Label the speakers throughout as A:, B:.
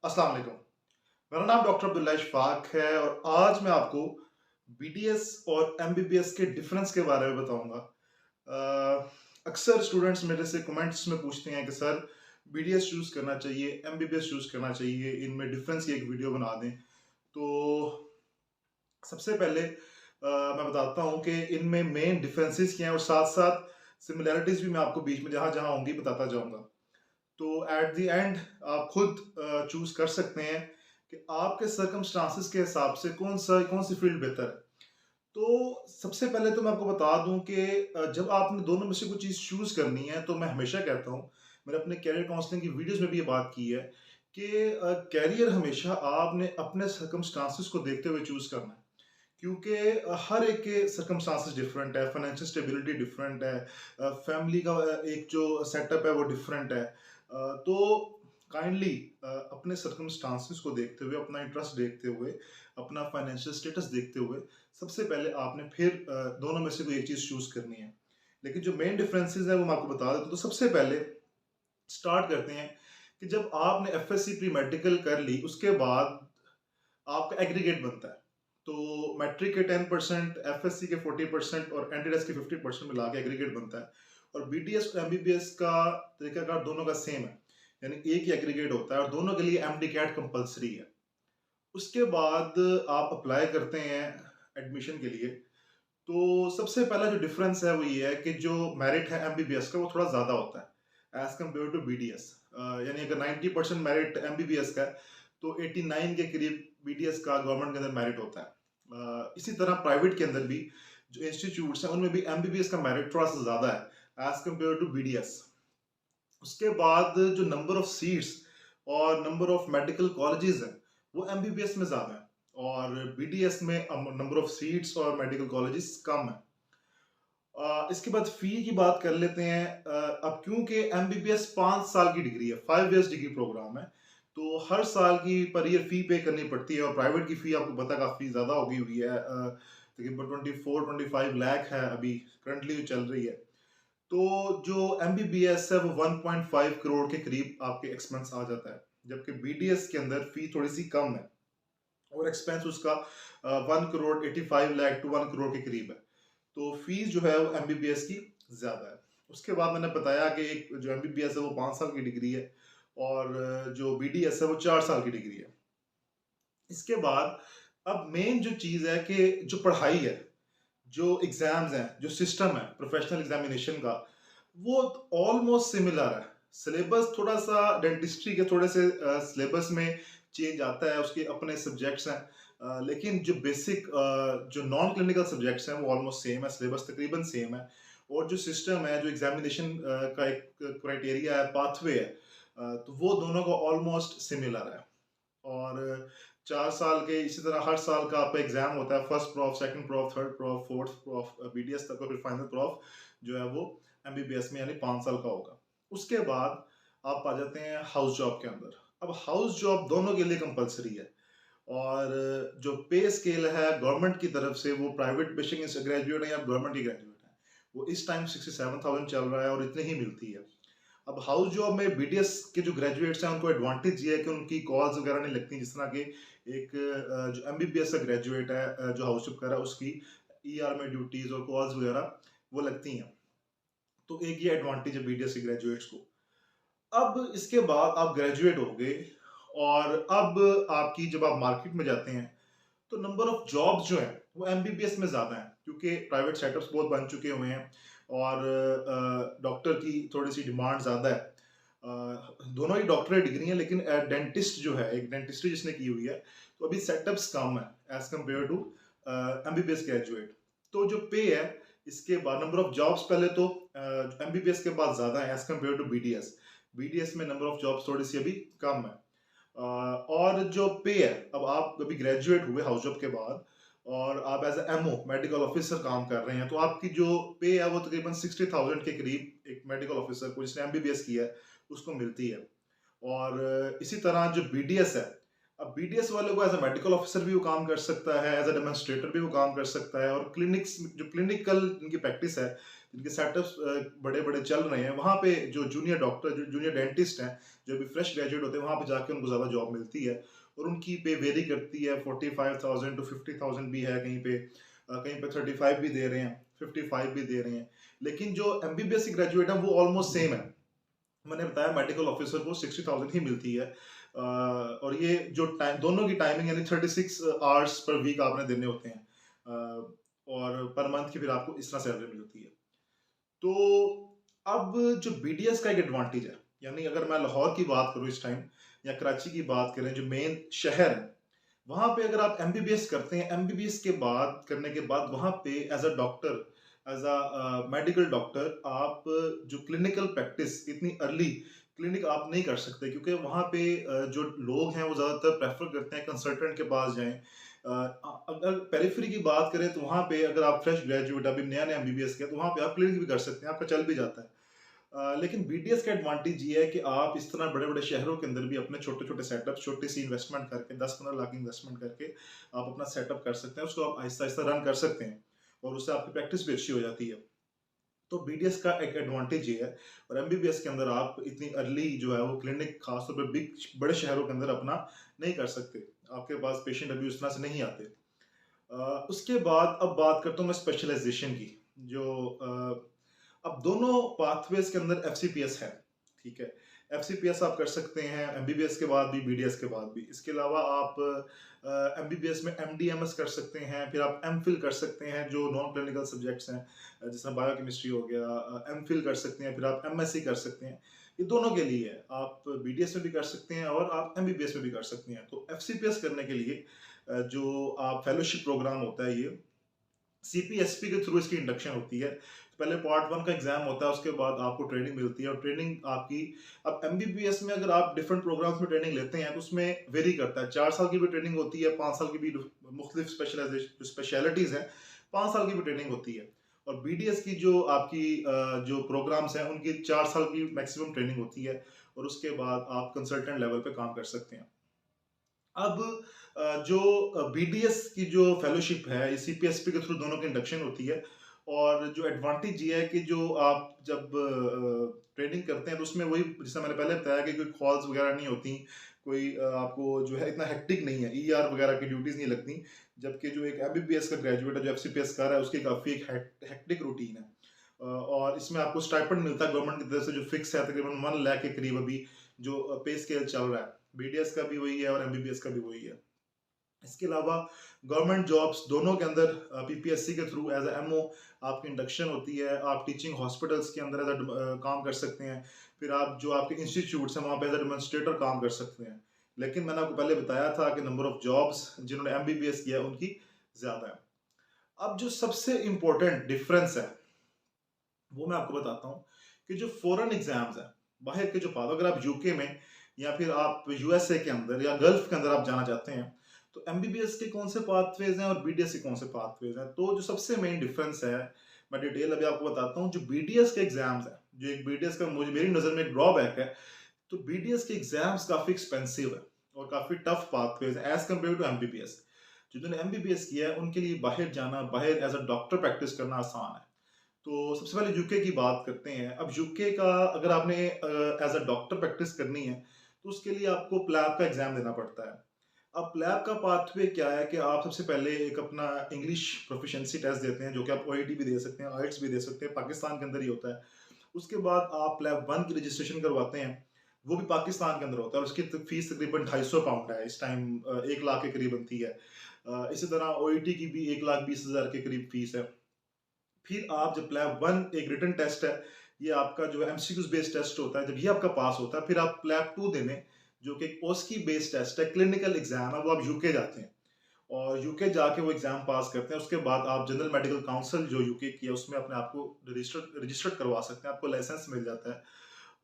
A: अस्सलाम वालेकुम। मेरा नाम डॉक्टर अब्दुल्ला इशफाक है और आज मैं आपको बीडीएस और एमबीबीएस के डिफरेंस के बारे में बताऊंगा। अक्सर स्टूडेंट्स मेरे से कमेंट्स में पूछते हैं कि सर बीडीएस चूज करना चाहिए, एमबीबीएस चूज करना चाहिए, इनमें डिफरेंस की एक वीडियो बना दें। तो सबसे पहले मैं बताता हूँ कि इनमें मेन डिफरेंसेस क्या हैं और साथ साथ सिमिलैरिटीज भी मैं आपको बीच में जहाँ जहाँ होंगी बताता जाऊंगा। तो एट द एंड आप खुद चूज कर सकते हैं कि आपके सर्कमस्टांसिस के हिसाब से कौन सी फील्ड बेहतर है। तो सबसे पहले तो मैं आपको बता दूं कि जब आपने दोनों में से कोई चीज चूज करनी है तो मैं हमेशा कहता हूं, मैंने अपने कैरियर काउंसलिंग की वीडियोस में भी ये बात की है कि कैरियर हमेशा आपने अपने सर्कमस्टांसिस को देखते हुए चूज करना है। क्योंकि हर एक के सर्कमस्टांसिस डिफरेंट है, फाइनेंशियल स्टेबिलिटी डिफरेंट है, फैमिली का एक जो सेटअप है वो डिफरेंट है। तो काइंडली अपने सर्कमस्टांसिस को देखते हुए, अपना इंटरेस्ट देखते हुए, अपना फाइनेंशियल स्टेटस देखते हुए सबसे पहले आपने फिर दोनों में से कोई एक चीज चूज करनी है। लेकिन जो मेन डिफरेंसेस है वो मैं आपको बता देता हूँ। तो सबसे पहले स्टार्ट करते हैं कि जब आपने एफएससी प्री मेडिकल कर ली उसके बाद आपका एग्रीगेट बनता है। तो मैट्रिक के 10%, एफएससी के 40% और एनटीडीएस के 50% मिला के एग्रीगेट बनता है। और बीडीएस और एमबीबीएस का तरीकाकार दोनों का सेम है, यानी एक ही एग्रीगेट होता है और दोनों के लिए एमडी कैट कंपलसरी है। उसके बाद आप अप्लाई करते हैं एडमिशन के लिए। तो सबसे पहला जो डिफरेंस है वो ये है कि जो मेरिट है एमबीबीएस का वो थोड़ा ज्यादा होता है एज कम्पेयर टू बीडीएस। यानी अगर 90% मेरिट एमबीबीएस का है तो 89 के करीब बीडीएस का गवर्नमेंट के अंदर मेरिट होता है। इसी तरह प्राइवेट के अंदर भी जो इंस्टीट्यूट्स हैं उनमें भी एमबीबीएस का मेरिट थोड़ा सा ज्यादा है एज कम्पेयर टू बीडीएस। उसके बाद जो नंबर ऑफ सीट्स और नंबर ऑफ मेडिकल कॉलेजेस हैं वो एमबीबीएस में ज्यादा है और बीडीएस में नंबर ऑफ सीट्स और मेडिकल कॉलेजेस कम है। इसके बाद फी की बात कर लेते हैं। अब क्योंकि एमबीबीएस 5 साल की डिग्री है, 5 इयर्स डिग्री प्रोग्राम है, तो हर साल की पर ईयर फी पे करनी पड़ती है और प्राइवेट की फी आपको पता काफी ज्यादा हो गई हुई है। तकरीबन 24-25 लाख है अभी करंटली जो चल रही है। तो जो एमबीबीएस है वो 1.5 करोड़ के करीब आपके एक्सपेंस आ जाता है, जबकि बीडीएस के अंदर फी थोड़ी सी कम है और एक्सपेंस उसका 1 करोड़ 85 लाख टू 1 करोड़ के करीब है। तो फीस जो है वो एमबीबीएस की ज्यादा है। उसके बाद मैंने बताया कि एक जो एमबीबीएस है वो 5 साल की डिग्री है और जो बीडीएस है वो 4 साल की डिग्री है। इसके बाद अब मेन जो चीज है कि जो पढ़ाई है, जो एग्जाम्स हैं, जो सिस्टम है प्रोफेशनल एग्जामिनेशन का, वो ऑलमोस्ट सिमिलर है। सिलेबस थोड़ा सा डेंटिस्ट्री के थोड़े से सिलेबस में चेंज आता है, उसके अपने सब्जेक्ट्स हैं। लेकिन जो बेसिक जो नॉन क्लिनिकल सब्जेक्ट्स हैं वो ऑलमोस्ट सेम है, सिलेबस तकरीबन सेम है। और जो सिस्टम है, जो एग्जामिनेशन का एक क्राइटेरिया है, पाथवे है, तो वो दोनों का ऑलमोस्ट सिमिलर है। और 4 साल के इसी तरह हर साल का आपका एग्जाम होता है, first prof, second prof, third prof, fourth prof BDS तक, और फिर फाइनल प्रॉफ जो है वो एमबीबीएस में यानी 5 साल का होगा। उसके बाद आप आ जाते हैं हाउस जॉब के अंदर। अब हाउस जॉब दोनों के लिए कंपलसरी है और जो पे स्केल है गवर्नमेंट की तरफ से, वो प्राइवेट बेसिक ग्रेजुएट है या गवर्नमेंट की ग्रेजुएट है, वो इस टाइम 67,000 चल रहा है और इतनी ही मिलती है। अब हाउस जॉब में बीडीएस के जो ग्रेजुएट्स हैं उनको एडवांटेज ये है कि उनकी कॉल्स वगैरह नहीं लगती, जिस तरह के एक जो एमबीबीएस का ग्रेजुएट है जो हाउस जॉब कर रहा है उसकी ईआर में ड्यूटीज और कॉल्स वगैरह वो लगती हैं। तो एक ये एडवांटेज है बीडीएस के ग्रेजुएट्स को। अब इसके बाद आप ग्रेजुएट हो गए और अब आपकी जब आप मार्केट में जाते हैं तो नंबर ऑफ जॉब्स जो है वो एमबीबीएस में ज्यादा है, क्योंकि प्राइवेट सेटअप्स बहुत बन चुके हुए हैं और डॉक्टर की थोड़ी सी डिमांड ज्यादा है। दोनों ही डॉक्टरेट डिग्री हैं, लेकिन डेंटिस्ट जो है, एक डेंटिस्ट्री जिसने की हुई है, तो अभी सेटअप्स कम है as compare to MBBS graduate. तो जो पे है इसके बाद नंबर ऑफ जॉब्स पहले तो एमबीबीएस के बाद ज्यादा है as compare to BDS. BDS में नंबर ऑफ जॉब्स थोड़ी सी अभी कम है। और जो पे है, अब आप कभी ग्रेजुएट हुए हाउस जॉब के बाद और आप एज एमओ मेडिकल ऑफिसर काम कर रहे हैं, तो आपकी जो पे है वो तकरीबन 60,000 के करीब एक मेडिकल ऑफिसर को जिसने एमबीबीएस किया है उसको मिलती है। और इसी तरह जो बीडीएस है, अब बीडीएस वाले को एज अ मेडिकल ऑफिसर भी वो काम कर सकता है, एज अ डेमोन्स्ट्रेटर भी वो काम कर सकता है, और क्लिनिक्स जो क्लिनिकल इनकी प्रैक्टिस है जिनके सेटअप्स बड़े बड़े चल रहे हैं, वहाँ पे जो जूनियर डॉक्टर, जो जूनियर डेंटिस्ट हैं, जो भी फ्रेश ग्रेजुएट होते हैं, वहाँ पे जाके उनको ज़्यादा जॉब मिलती है और उनकी पे वेरी करती है। 45,000 टू 50,000 भी है कहीं पे, कहीं पे 35 भी दे रहे हैं, 55 भी दे रहे हैं। लेकिन जो एमबीबीएस की ग्रेजुएट है वो ऑलमोस्ट सेम है। मैंने बताया मेडिकल ऑफिसर को 60,000 ही मिलती है। और ये जो टाइम दोनों की टाइमिंग यानी 36 आवर्स पर वीक आपने देने होते हैं, और पर मंथ की फिर आपको इस तरह सैलरी मिलती है। तो अब जो बीडीएस का एक एडवांटेज है, यानी अगर मैं लाहौर की बात करूं इस टाइम, या कराची की बात करें जो मेन शहर है, वहां पे अगर आप एमबीबीएस करते हैं, एमबीबीएस के बाद करने के बाद वहां पे as a doctor, as a medical doctor, आप जो क्लिनिकल प्रैक्टिस इतनी अर्ली क्लिनिक आप नहीं कर सकते, क्योंकि वहां पे जो लोग हैं वो ज्यादातर प्रेफर करते हैं कंसल्टेंट के पास जाएं। अगर पेरिफेरी की बात करें तो वहां पे अगर आप फ्रेश ग्रेजुएट अभी नया नया एमबीबीएस किया तो वहां पे आप क्लिनिक भी कर सकते हैं, आपका चल भी जाता है। लेकिन बीटीएस का एडवांटेज ये है कि आप इस तरह बड़े-बड़े शहरों के अंदर भी अपने छोटे-छोटे सेटअप, छोटी-सी इन्वेस्टमेंट करके 10-15 लाख इन्वेस्टमेंट करके आप अपना सेटअप कर सकते हैं। उसको आप आहिस्ता-आहिस्ता रन कर सकते हैं और उससे आपकी प्रैक्टिस भी अच्छी हो जाती है। तो बीडीएस का एक एडवांटेज ये है। और एमबीबीएस के अंदर आप इतनी अर्ली जो है वो क्लिनिक खासतौर पर बड़े शहरों के अंदर अपना नहीं कर सकते। आपके पास पेशेंट अभी उस तरह से नहीं आते। उसके बाद अब बात करता हूँ मैं स्पेशलाइजेशन की। जो अब दोनों पाथवेज के अंदर एफसीपीएस है, ठीक है। एफसीपीएस आप कर सकते हैं एमबीबीएस के बाद भी, बीडीएस के बाद भी। इसके अलावा आप एमबीबीएस में एमडीएमएस कर सकते हैं, फिर आप एमफिल कर सकते हैं जो नॉन क्लिनिकल सब्जेक्ट्स हैं, जैसे बायोकेमिस्ट्री हो गया, एमफिल कर सकते हैं, फिर आप एमएससी कर सकते हैं। ये दोनों के लिए है, आप बीडीएस में भी कर सकते हैं और आप एमबीबीएस में भी कर सकते हैं। तो एफसीपीएस करने के लिए जो आप फेलोशिप प्रोग्राम होता है, ये सीपीएसपी के थ्रू इसकी इंडक्शन होती है। पहले पार्ट वन का एग्जाम होता है, उसके बाद आपको ट्रेनिंग मिलती है और ट्रेनिंग आपकी, अब एमबीबीएस में अगर आप डिफरेंट प्रोग्राम्स में ट्रेनिंग लेते हैं तो उसमें वेरी करता है। 4 साल की भी ट्रेनिंग होती है, 5 साल की भी, मुख्तलिफ स्पेशलाइजेशन स्पेशलिटीज हैं, 5 साल की भी ट्रेनिंग होती है। और बीडीएस की जो आपकी जो प्रोग्राम्स हैं उनकी 4 साल की मैक्सिमम ट्रेनिंग होती है और उसके बाद आप कंसल्टेंट लेवल पे काम कर सकते हैं। अब जो बीडीएस की जो फेलोशिप है, सीपीएसपी के थ्रू दोनों की इंडक्शन होती है। और जो एडवांटेज ये है कि जो आप जब ट्रेनिंग करते हैं तो उसमें वही, जैसा मैंने पहले बताया कि कोई कॉल्स वगैरह नहीं होती, कोई आपको जो है इतना हेक्टिक नहीं है, ईआर वगैरह की ड्यूटीज नहीं लगती। जबकि जो एक एमबीबीएस का ग्रेजुएट है जो एफसीपीएस कर रहा है उसकी काफी एक हेक्टिक रूटीन है। और इसमें आपको स्टाइपेंड मिलता है गवर्नमेंट की तरफ से जो फिक्स है, तकरीबन 1 लाख के करीब अभी जो पे स्केल चल रहा है। बीडीएस का भी वही है और एमबीबीएस का भी वही है। इसके अलावा गवर्नमेंट जॉब्स दोनों के अंदर पीपीएससी के थ्रू एज एमओ आपकी इंडक्शन होती है। आप टीचिंग हॉस्पिटल्स के अंदर काम कर सकते हैं। फिर आप जो आपके इंस्टीट्यूट्स हैं वहाँ पे एज डेमोन्स्ट्रेटर काम कर सकते हैं। लेकिन मैंने आपको पहले बताया था कि नंबर ऑफ जॉब्स जिन्होंने एमबीबीएस किया है उनकी ज़्यादा है। अब जो सबसे इम्पोर्टेंट डिफरेंस है वो मैं आपको बताता हूँ कि जो फॉरेन एग्जाम्स हैं, बाहर के जो पास, अगर आप यूके में या फिर आप यूएसए के अंदर या गल्फ के अंदर आप जाना चाहते हैं तो एमबीबीएस के कौन से पाथवेज हैं और बीडीएस के कौन से पाथवेज हैं। तो जो सबसे मेन डिफरेंस है, मैं डिटेल अभी आपको बताता हूँ। जो बीडीएस के एग्जाम्स हैं, जो एक बीडीएस का मुझे मेरी नज़र में एक ड्रॉबैक है, तो बीडीएस के एग्जाम्स काफ़ी एक्सपेंसिव है और काफ़ी टफ पाथवेज है एज कम्पेयर टू एमबीबीएस। जिन्होंने एमबीबीएस किया है उनके लिए बाहर जाना, बाहर एज अ डॉक्टर प्रैक्टिस करना आसान है। तो सबसे पहले यूके की बात करते हैं। अब यूके का अगर आपने एज अ डॉक्टर प्रैक्टिस करनी है तो उसके लिए आपको प्लैब का एग्जाम देना पड़ता है। अब प्लैब का पाथवे क्या है कि आप सबसे पहले एक अपना इंग्लिश प्रोफिशिएंसी टेस्ट देते हैं, जो कि आप ओईटी भी दे सकते हैं, आईएलटीएस भी दे सकते हैं, पाकिस्तान के अंदर ही होता है। उसके बाद आप प्लैब वन की रजिस्ट्रेशन करवाते हैं, वो भी पाकिस्तान के अंदर होता है और उसकी फीस तकरीबन 250 पाउंड है इस टाइम, 1 लाख के करीब बनती है। इसी तरह ओईटी की भी 1,20,000 के करीब फीस है। फिर आप जब प्लैब वन एक रिटन टेस्ट है, ये आपका जो एमसीक्यूज बेस्ड टेस्ट होता है, जब ये आपका पास होता है फिर आप प्लैब टू देने, जो कि एक ओस्की बेस्ड टेस्ट है, क्लिनिकल एग्जाम है, वो आप यूके जाते हैं और यूके जाके वो एग्जाम पास करते हैं। उसके बाद आप जनरल मेडिकल काउंसिल जो यूके की है उसमें अपने आप को रजिस्टर्ड करवा सकते हैं, आपको लाइसेंस मिल जाता है।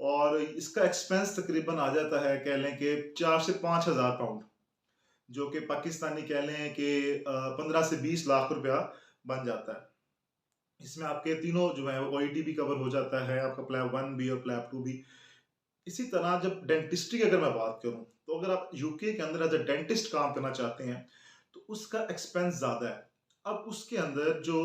A: और इसका एक्सपेंस तकरीबन आ जाता है, कह लें कि 4 से 5 हज़ार पाउंड, जो कि पाकिस्तानी कह लें कि 15 से 20 लाख रुपया बन जाता है। इसमें आपके तीनों जो है ओईटी भी कवर हो जाता है, आपका प्लैब वन भी और प्लैब टू भी। इसी तरह जब डेंटिस्ट्री की अगर मैं बात करूं, तो अगर आप यूके के अंदर एज अ डेंटिस्ट काम करना चाहते हैं तो उसका एक्सपेंस ज्यादा है। अब उसके अंदर जो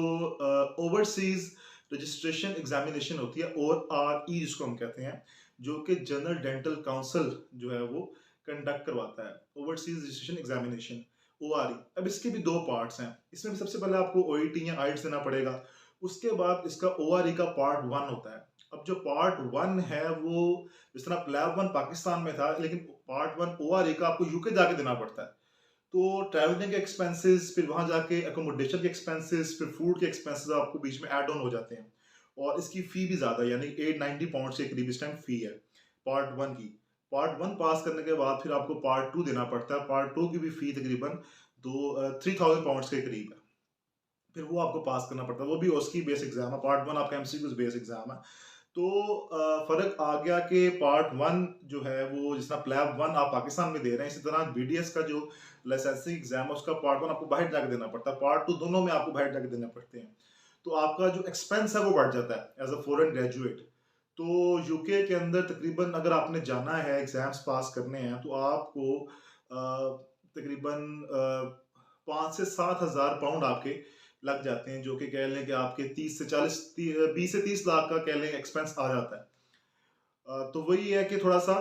A: ओवरसीज रजिस्ट्रेशन एग्जामिनेशन होती है, ORE जिसको हम कहते हैं, जो कि जनरल डेंटल काउंसिल जो है वो कंडक्ट करवाता है, ओवरसीज रजिस्ट्रेशन एग्जामिनेशन, ORE। अब इसके भी दो पार्ट्स हैं, इसमें भी सबसे पहले आपको OET या IELTS देना पड़ेगा, उसके बाद इसका ORE का पार्ट 1 होता है। अब जो पार्ट 1 है वो जिस तरह प्लैब 1 पाकिस्तान में था, लेकिन पार्ट 1 ORE का आपको यूके जाके देना पड़ता है। तो ट्रैवलिंग के एक्सपेंसेस, फिर वहां जाके अकोमोडेशन के एक्सपेंसेस, फिर फूड के एक्सपेंसेस आपको बीच में ऐड ऑन हो जाते हैं, और इसकी फी भी ज्यादा है, यानी 890 पाउंड के करीब इस टाइम फी है पार्ट 1 की। पार्ट 1 पास करने के बाद फिर आपको पार्ट 2 देना पड़ता है, पार्ट 2 की भी फी तकरीबन 3000 पाउंड के करीब है। फिर वो आपको पास करना पड़ता है, वो भी उसकी बेस एग्जाम है। पार्ट 1 आपका एमसीक्यू बेस एग्जाम है। तो फर्क आ गया कि पार्ट 1 जो है वो जिस तरह प्लैब 1 आप पाकिस्तान में दे रहे हैं, इसी तरह बीडीएस का जो लाइसेंसिंग एग्जाम है उसका पार्ट 1 आपको बाहर जाके देना पड़ता है, पार्ट 2 दोनों में आपको बाहर जाके देने पड़ते हैं। तो आपका जो एक्सपेंस है वो बढ़ जाता है एज अ फॉरेन ग्रेजुएट। तो यूके के अंदर तकरीबन अगर आपने जाना है एग्जाम्स पास करने हैं तो आपको तकरीबन 5 से 7 हज़ार पाउंड आपके लग जाते हैं, जो कि कह लें कि आपके 20 से 30 लाख का कह लें एक्सपेंस आ जाता है। तो वही है कि थोड़ा सा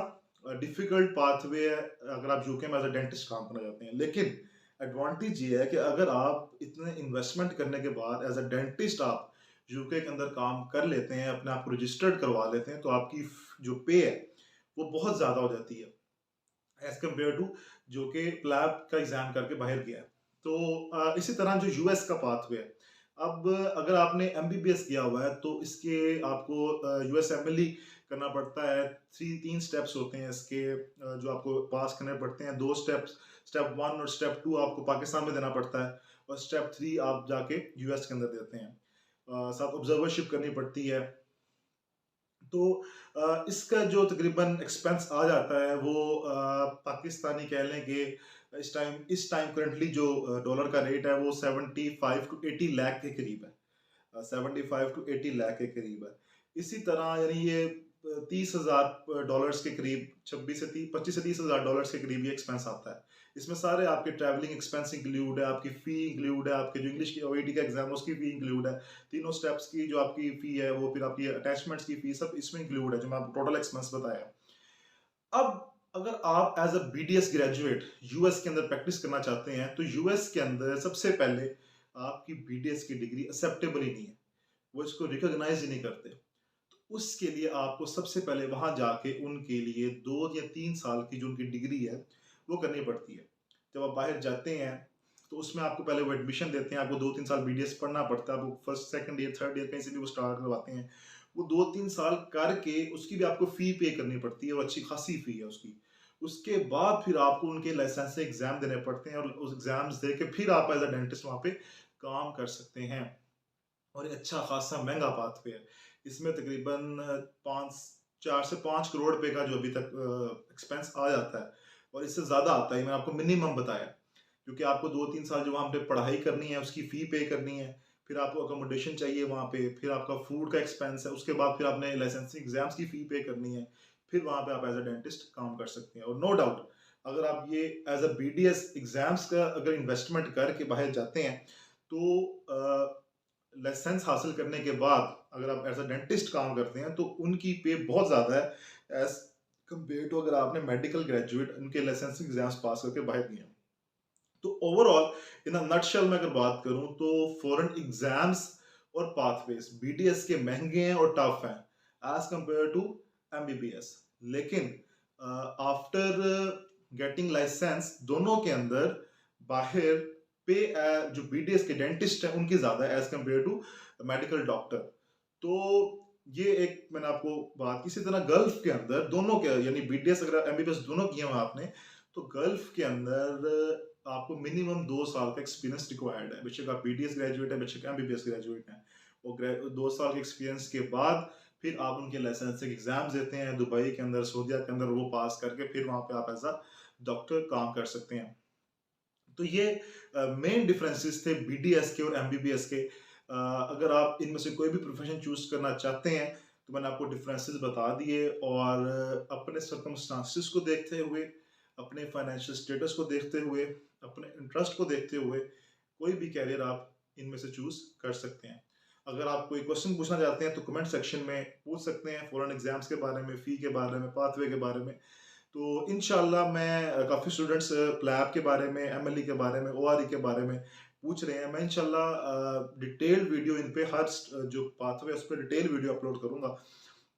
A: डिफिकल्ट पाथवे है अगर आप यूके में एज अ डेंटिस्ट काम करना चाहते हैं, लेकिन एडवांटेज ये है कि अगर आप इतने इन्वेस्टमेंट करने के बाद एज अ डेंटिस्ट आप यूके के अंदर काम कर लेते हैं, अपने आप को रजिस्टर्ड करवा लेते हैं, तो आपकी जो पे है वो बहुत ज़्यादा हो जाती है एज कम्पेयर टू जो कि प्लैब का एग्जाम करके बाहर गया है। तो इसी तरह जो यूएस का पाथवे है, अब अगर आपने एमबीबीएस किया हुआ है तो इसके आपको यूएसएमएलई करना पड़ता है। तीन स्टेप्स होते हैं इसके, जो आपको पास करने पड़ते हैं। दो स्टेप्स, स्टेप 1 और स्टेप 2 आपको पाकिस्तान में देना पड़ता है, और स्टेप 3 आप जाके यूएस के अंदर देते हैं। साथ ऑब्जर्वरशिप करनी पड़ती है। तो इसका जो तकरीबन एक्सपेंस आ जाता है वो पाकिस्तानी कह लें कि इस टाइम करंटली जो डॉलर का रेट है वो 75 to 80 लाख के करीब है। 75 to 80 लाख के करीब है। इसी तरह यानी ये 30,000 डॉलर्स के करीब, 25 से 30 हज़ार डॉलर्स के करीब ये एक्सपेंस आता है। इसमें सारे आपके ट्रैवलिंग एक्सपेंस इंक्लूड है, आपकी फ़ी इंक्लूड है, आपके जो इंग्लिश की ओईटी का एग्जाम है उसकी फ़ी इंक्लूड है, तीनों स्टेप्स की जो आपकी फ़ी है वो, फिर आपकी अटैचमेंट्स की फ़ी, सब इसमें इंक्लूड है जो मैं आपको टोटल एक्सपेंस बताया। अब अगर आप as a BDS graduate US के अंदर प्रैक्टिस करना चाहते हैं तो यूएस के अंदर सबसे पहले आपकी बीडीएस की डिग्री एक्सेप्टेबल ही नहीं है, वो इसको रिकॉग्नाइज ही नहीं करते। उसके लिए आपको सबसे पहले वहां जाके उनके लिए 2 या 3 साल की जो उनकी डिग्री है वो करनी पड़ती है। जब आप बाहर जाते हैं तो उसमें आपको पहले वो एडमिशन देते हैं, आपको 2-3 साल बीडीएस पढ़ना पड़ता है, आपको first second year third year कहीं से भी वो स्टार्ट करवाते हैं। वो 2-3 साल करके उसकी भी आपको फी पे करनी पड़ती है, और अच्छी खासी फी है उसकी। उसके बाद फिर आपको उनके लाइसेंस से एग्जाम देने पड़ते हैं, और उस एग्जाम्स दे के फिर आप एज अ डेंटिस्ट वहाँ पे काम कर सकते हैं। और ये अच्छा खासा महंगा पाथवे है। इसमें तकरीबन 4 से 5 करोड़ रुपए का जो अभी तक एक्सपेंस आ जाता है, और इससे ज़्यादा आता है, मैंने आपको मिनिमम बताया। क्योंकि आपको 2-3 साल जो वहाँ पे पढ़ाई करनी है उसकी फ़ी पे करनी है, फिर आपको अकोमोडेशन चाहिए वहाँ पे, फिर आपका फूड का एक्सपेंस है, उसके बाद फिर आपने लाइसेंसिंग एग्जाम्स की फ़ी पे करनी है, फिर वहाँ पे आप एज अ डेंटिस्ट काम कर सकते हैं। और नो डाउट अगर आप ये एज अ बीडीएस एग्जाम्स का अगर इन्वेस्टमेंट करके बाहर जाते हैं तो लाइसेंस हासिल करने के बाद अगर आप एज अ डेंटिस्ट काम करते हैं तो उनकी पे बहुत ज़्यादा है एज कम्पेयर टू अगर आपने मेडिकल ग्रेजुएट उनके लाइसेंसिंग एग्जाम्स पास करके बाहर गए हैं। तो ओवरऑल इन अ नटशेल में अगर बात करूं तो फॉरेन एग्जाम्स और पाथवेज बीडीएस के महंगे हैं और टफ हैं एज कंपेयर टू एमबीबीएस। लेकिन आफ्टर गेटिंग लाइसेंस दोनों के अंदर बाहर पे जो बीडीएस के डेंटिस्ट हैं उनकी ज्यादा है as compare to medical doctor. तो ये एक मैंने आपको बात की। इसी तरह गल्फ के अंदर दोनों के, यानी बीडीएस अगर एमबीबीएस दोनों किए हुए आपने, तो गल्फ के अंदर आपको मिनिमम 2 साल का एक्सपीरियंस रिक्वायर्ड है, बेशक आप बीडीएस ग्रेजुएट है, बेशक एमबीबीएस ग्रेजुएट हैं। और 2 साल के एक्सपीरियंस के बाद फिर आप उनके लाइसेंसिंग एग्जाम्स देते हैं दुबई के अंदर, सऊदीया के अंदर, वो पास करके फिर वहाँ पे आप एज अ डॉक्टर काम कर सकते हैं। तो ये मेन डिफरेंसेस थे बीडीएस के और एमबीबीएस के। अगर आप इनमें से कोई भी प्रोफेशन चूज करना चाहते हैं तो मैंने आपको डिफरेंसेस बता दिए, और अपने सर्कमस्टांसिस को देखते हुए, अपने फाइनेंशियल स्टेटस को देखते हुए, अपने इंटरेस्ट को देखते हुए कोई भी कैरियर आप इनमें से चूज कर सकते हैं। अगर आप कोई क्वेश्चन पूछना चाहते हैं तो कमेंट सेक्शन में पूछ सकते हैं, फॉरेन एग्जाम्स के बारे में, फ़ी के बारे में, पाथवे के बारे में। तो इंशाल्लाह मैं काफ़ी स्टूडेंट्स प्लैब के बारे में, एमएलई के बारे में, ओआरई के बारे में पूछ रहे हैं। मैं इंशाल्लाह डिटेल्ड वीडियो इन पे जो पाथवे है उस पे डिटेल वीडियो अपलोड करूँगा।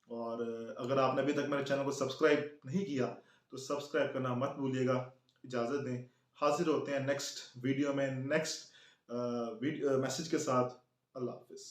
A: और अगर आपने अभी तक मेरे चैनल को सब्सक्राइब नहीं किया तो सब्सक्राइब करना मत भूलिएगा। इजाज़त दें। हाज़िर होते हैं नेक्स्ट वीडियो में नेक्स्ट मैसेज के साथ। अल्लाह हाफ़िज़।